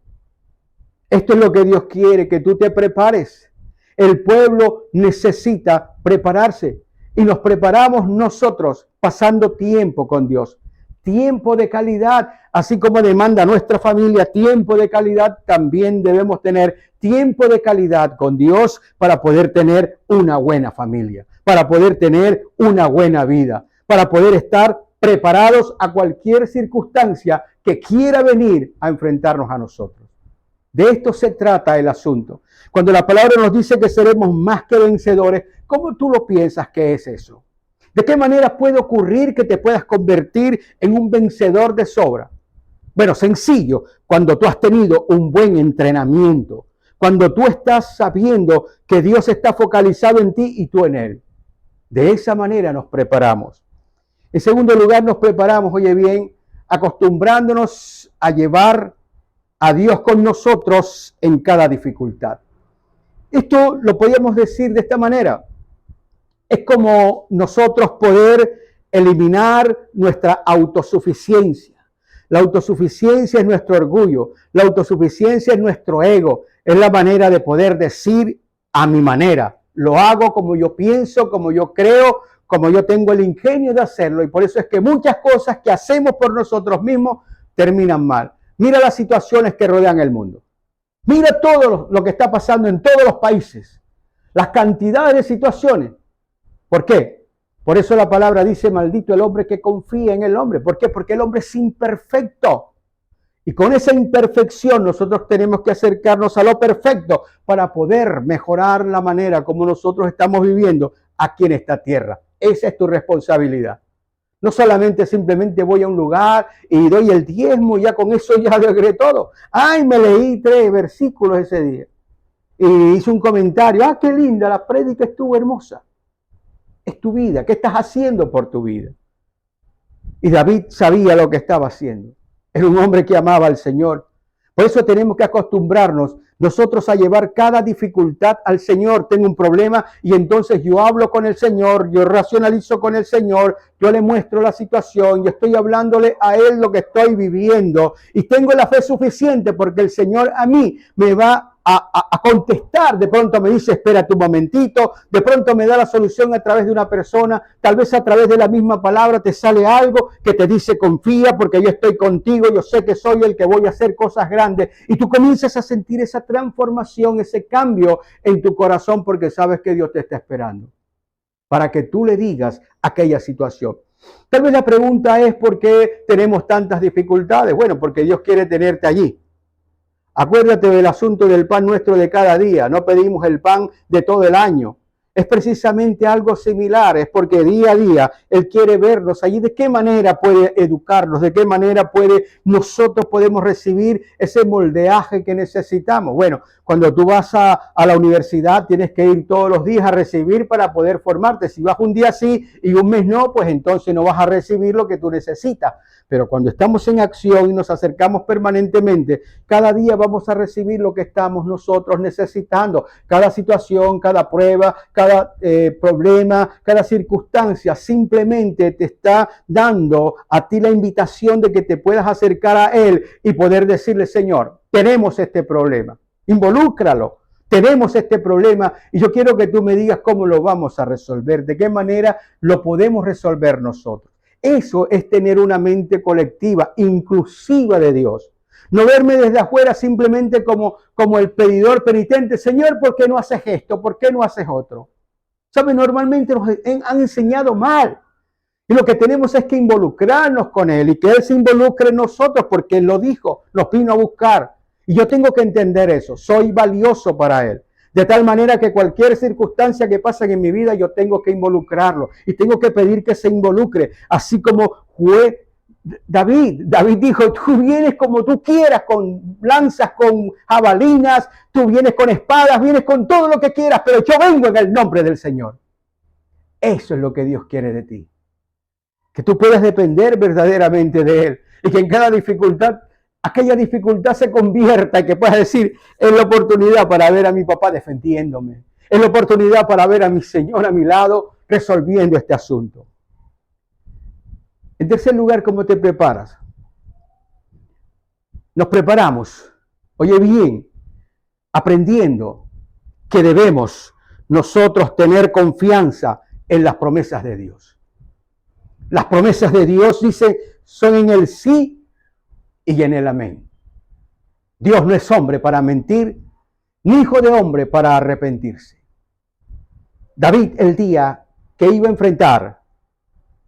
Esto es lo que Dios quiere, que tú te prepares. El pueblo necesita prepararse y nos preparamos nosotros pasando tiempo con Dios. Tiempo de calidad, así como demanda nuestra familia tiempo de calidad, también debemos tener tiempo de calidad con Dios para poder tener una buena familia, para poder tener una buena vida, para poder estar preparados a cualquier circunstancia que quiera venir a enfrentarnos a nosotros. De esto se trata el asunto. Cuando la palabra nos dice que seremos más que vencedores, ¿cómo tú lo piensas que es eso? ¿De qué manera puede ocurrir que te puedas convertir en un vencedor de sobra? Bueno, sencillo, cuando tú has tenido un buen entrenamiento, cuando tú estás sabiendo que Dios está focalizado en ti y tú en Él. De esa manera nos preparamos. En segundo lugar, nos preparamos, oye bien, acostumbrándonos a llevar a Dios con nosotros en cada dificultad. Esto lo podríamos decir de esta manera. Es como nosotros poder eliminar nuestra autosuficiencia. La autosuficiencia es nuestro orgullo. La autosuficiencia es nuestro ego. Es la manera de poder decir a mi manera. Lo hago como yo pienso, como yo creo, como yo tengo el ingenio de hacerlo. Y por eso es que muchas cosas que hacemos por nosotros mismos terminan mal. Mira las situaciones que rodean el mundo. Mira todo lo que está pasando en todos los países. Las cantidades de situaciones. ¿Por qué? Por eso la palabra dice, maldito el hombre que confía en el hombre. ¿Por qué? Porque el hombre es imperfecto. Y con esa imperfección nosotros tenemos que acercarnos a lo perfecto para poder mejorar la manera como nosotros estamos viviendo aquí en esta tierra. Esa es tu responsabilidad. No solamente simplemente voy a un lugar y doy el diezmo y ya con eso ya logré todo. Ay, me leí 3 versículos ese día. Y hice un comentario. Ah, qué linda, la prédica estuvo hermosa. Es tu vida. ¿Qué estás haciendo por tu vida? Y David sabía lo que estaba haciendo. Era un hombre que amaba al Señor. Por eso tenemos que acostumbrarnos nosotros a llevar cada dificultad al Señor. Tengo un problema y entonces yo hablo con el Señor, yo racionalizo con el Señor, yo le muestro la situación, yo estoy hablándole a Él lo que estoy viviendo y tengo la fe suficiente porque el Señor a mí me va a contestar. De pronto me dice, espérate un momentito, de pronto me da la solución a través de una persona, tal vez a través de la misma palabra te sale algo que te dice confía porque yo estoy contigo, yo sé que soy el que voy a hacer cosas grandes y tú comienzas a sentir esa transformación, ese cambio en tu corazón porque sabes que Dios te está esperando para que tú le digas aquella situación. Tal vez la pregunta es ¿por qué tenemos tantas dificultades? Bueno, porque Dios quiere tenerte allí. Acuérdate del asunto del pan nuestro de cada día. No pedimos el pan de todo el año. Es precisamente algo similar. Es porque día a día Él quiere vernos allí. ¿De qué manera puede educarnos? ¿De qué manera nosotros podemos recibir ese moldeaje que necesitamos? Bueno, cuando tú vas a la universidad tienes que ir todos los días a recibir para poder formarte. Si vas un día sí y un mes no, pues entonces no vas a recibir lo que tú necesitas. Pero cuando estamos en acción y nos acercamos permanentemente, cada día vamos a recibir lo que estamos nosotros necesitando. Cada situación, cada prueba, cada problema, cada circunstancia simplemente te está dando a ti la invitación de que te puedas acercar a Él y poder decirle, Señor, tenemos este problema. Involúcralo. Tenemos este problema y yo quiero que tú me digas cómo lo vamos a resolver, de qué manera lo podemos resolver nosotros. Eso es tener una mente colectiva, inclusiva de Dios. No verme desde afuera simplemente como el pedidor penitente. Señor, ¿por qué no haces esto? ¿Por qué no haces otro? ¿Sabe? Normalmente nos han enseñado mal. Y lo que tenemos es que involucrarnos con Él y que Él se involucre en nosotros porque Él lo dijo, nos vino a buscar. Y yo tengo que entender eso. Soy valioso para Él. De tal manera que cualquier circunstancia que pase en mi vida, yo tengo que involucrarlo. Y tengo que pedir que se involucre. Así como fue David. David dijo, tú vienes como tú quieras, con lanzas, con jabalinas, tú vienes con espadas, vienes con todo lo que quieras, pero yo vengo en el nombre del Señor. Eso es lo que Dios quiere de ti. Que tú puedas depender verdaderamente de Él. Y que en cada dificultad, aquella dificultad se convierta y que puedas decir, es la oportunidad para ver a mi papá defendiéndome. Es la oportunidad para ver a mi Señor a mi lado resolviendo este asunto. En tercer lugar, ¿cómo te preparas? Nos preparamos, oye bien, aprendiendo que debemos nosotros tener confianza en las promesas de Dios. Las promesas de Dios, dice, son en el sí y en el amén. Dios no es hombre para mentir, ni hijo de hombre para arrepentirse. David, el día que iba a enfrentar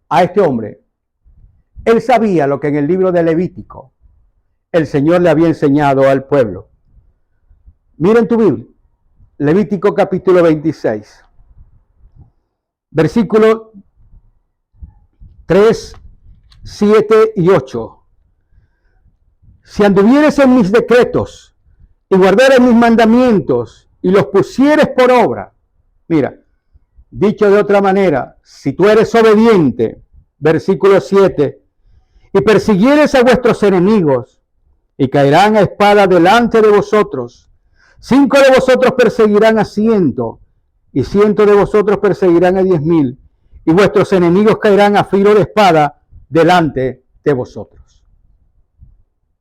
a este hombre, él sabía lo que en el libro de Levítico el Señor le había enseñado al pueblo. Miren tu Biblia, Levítico capítulo 26, versículo 3, 7 y 8. Si anduvieres en mis decretos y guardares mis mandamientos y los pusieres por obra, mira, dicho de otra manera, si tú eres obediente, versículo 7, y persiguieres a vuestros enemigos, y caerán a espada delante de vosotros, 5 de vosotros perseguirán a 100, y 100 de vosotros perseguirán a 10,000, y vuestros enemigos caerán a filo de espada delante de vosotros.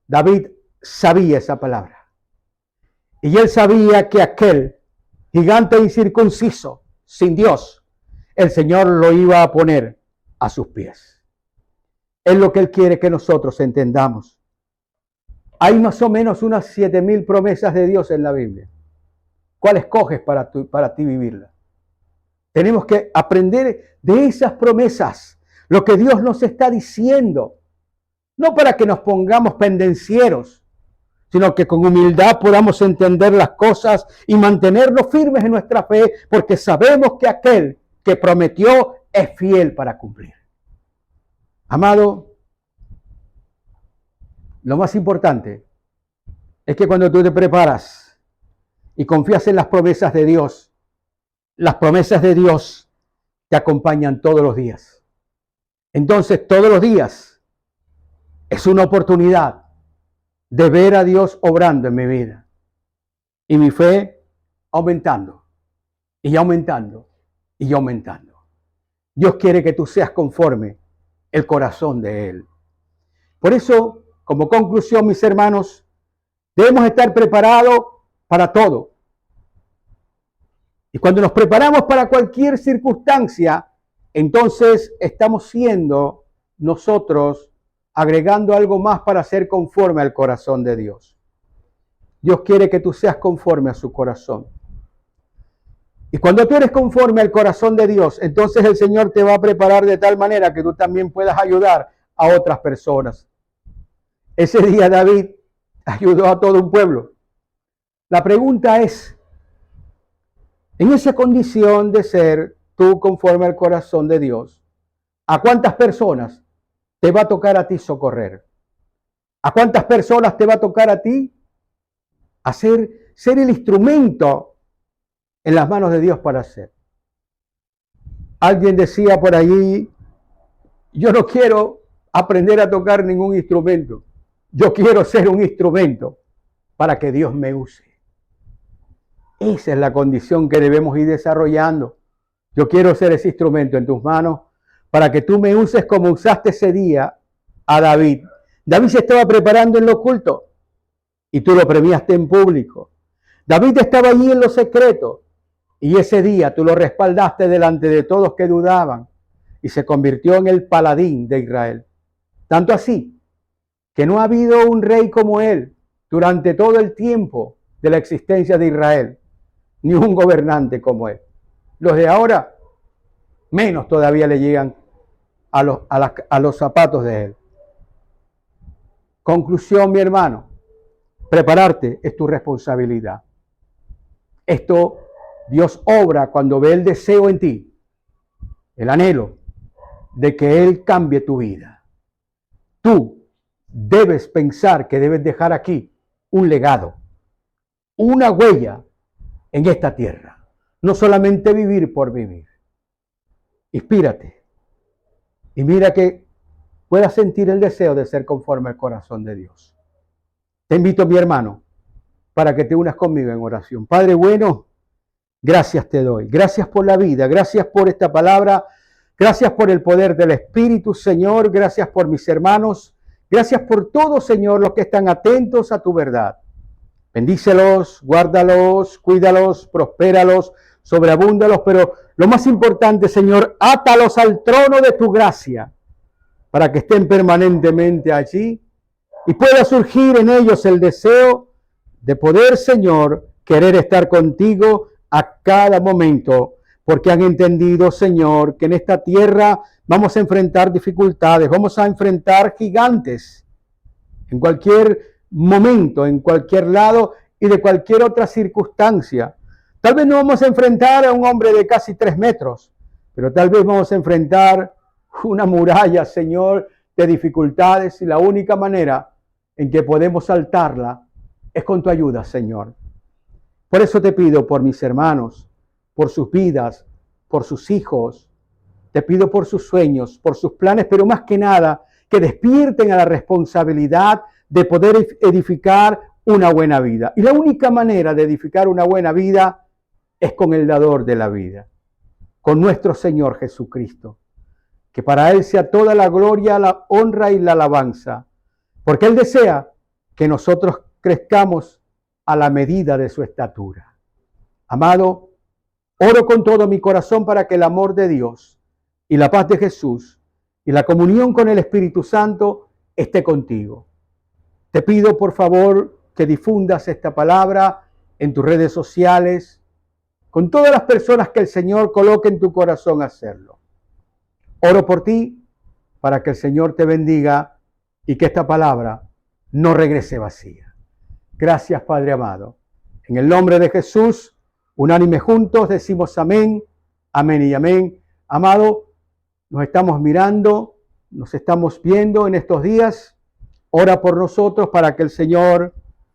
David sabía esa palabra. Y él sabía que aquel gigante incircunciso, sin Dios, el Señor lo iba a poner a sus pies. Es lo que Él quiere que nosotros entendamos. Hay más o menos unas 7,000 promesas de Dios en la Biblia. ¿Cuál escoges para ti vivirla? Tenemos que aprender de esas promesas, lo que Dios nos está diciendo. No para que nos pongamos pendencieros, sino que con humildad podamos entender las cosas y mantenernos firmes en nuestra fe, porque sabemos que aquel que prometió es fiel para cumplir. Amado, lo más importante es que cuando tú te preparas y confías en las promesas de Dios, las promesas de Dios te acompañan todos los días. Entonces, todos los días es una oportunidad de ver a Dios obrando en mi vida. Y mi fe aumentando, y aumentando, y aumentando. Dios quiere que tú seas conforme el corazón de Él. Por eso, como conclusión, mis hermanos, debemos estar preparados para todo. Y cuando nos preparamos para cualquier circunstancia, entonces estamos siendo nosotros agregando algo más para ser conforme al corazón de Dios. Dios quiere que tú seas conforme a su corazón. Y cuando tú eres conforme al corazón de Dios, entonces el Señor te va a preparar de tal manera que tú también puedas ayudar a otras personas. Ese día David ayudó a todo un pueblo. La pregunta es, en esa condición de ser tú conforme al corazón de Dios, ¿a cuántas personas te va a tocar a ti socorrer? ¿A cuántas personas te va a tocar a ti ser el instrumento en las manos de Dios para hacer? Alguien decía por allí, yo no quiero aprender a tocar ningún instrumento. Yo quiero ser un instrumento para que Dios me use. Esa es la condición que debemos ir desarrollando. Yo quiero ser ese instrumento en tus manos para que tú me uses como usaste ese día a David. David se estaba preparando en lo oculto y tú lo premiaste en público. David estaba allí en lo secreto y ese día tú lo respaldaste delante de todos que dudaban y se convirtió en el paladín de Israel. Tanto así que no ha habido un rey como él durante todo el tiempo de la existencia de Israel, ni un gobernante como él. Los de ahora, menos todavía le llegan a los zapatos de él. Conclusión, mi hermano, prepararte es tu responsabilidad. Esto Dios obra cuando ve el deseo en ti, el anhelo de que Él cambie tu vida. Tú debes pensar que debes dejar aquí un legado, una huella en esta tierra. No solamente vivir por vivir. Inspírate y mira que puedas sentir el deseo de ser conforme al corazón de Dios. Te invito, mi hermano, para que te unas conmigo en oración. Padre bueno, gracias te doy. Gracias por la vida. Gracias por esta palabra. Gracias por el poder del Espíritu, Señor. Gracias por mis hermanos. Gracias por todos, Señor, los que están atentos a tu verdad. Bendícelos, guárdalos, cuídalos, prospéralos, sobreabúndalos, pero lo más importante, Señor, átalos al trono de tu gracia para que estén permanentemente allí y pueda surgir en ellos el deseo de poder, Señor, querer estar contigo a cada momento, porque han entendido, Señor, que en esta tierra vamos a enfrentar dificultades, vamos a enfrentar gigantes en cualquier momento, en cualquier lado y de cualquier otra circunstancia. Tal vez no vamos a enfrentar a un hombre de casi 3 metros, pero tal vez vamos a enfrentar una muralla, Señor, de dificultades y la única manera en que podemos saltarla es con tu ayuda, Señor. Por eso te pido por mis hermanos, por sus vidas, por sus hijos, te pido por sus sueños, por sus planes, pero más que nada, que despierten a la responsabilidad de poder edificar una buena vida. Y la única manera de edificar una buena vida es con el dador de la vida, con nuestro Señor Jesucristo. Que para Él sea toda la gloria, la honra y la alabanza, porque Él desea que nosotros crezcamos a la medida de su estatura. Amado, oro con todo mi corazón para que el amor de Dios y la paz de Jesús y la comunión con el Espíritu Santo esté contigo. Te pido, por favor, que difundas esta palabra en tus redes sociales, con todas las personas que el Señor coloque en tu corazón hacerlo. Oro por ti para que el Señor te bendiga y que esta palabra no regrese vacía. Gracias, Padre amado. En el nombre de Jesús, unánime juntos, decimos amén, amén y amén. Amado, nos estamos mirando, nos estamos viendo en estos días. Ora por nosotros para que el Señor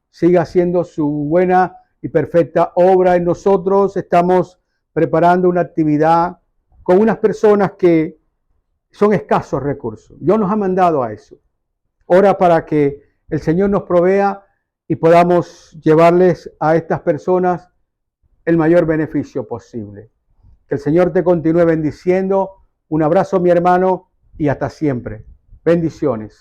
siga haciendo su buena y perfecta obra en nosotros. Estamos preparando una actividad con unas personas que son escasos recursos. Dios nos ha mandado a eso. Ora para que el Señor nos provea y podamos llevarles a estas personas el mayor beneficio posible. Que el Señor te continúe bendiciendo. Un abrazo, mi hermano, y hasta siempre. Bendiciones.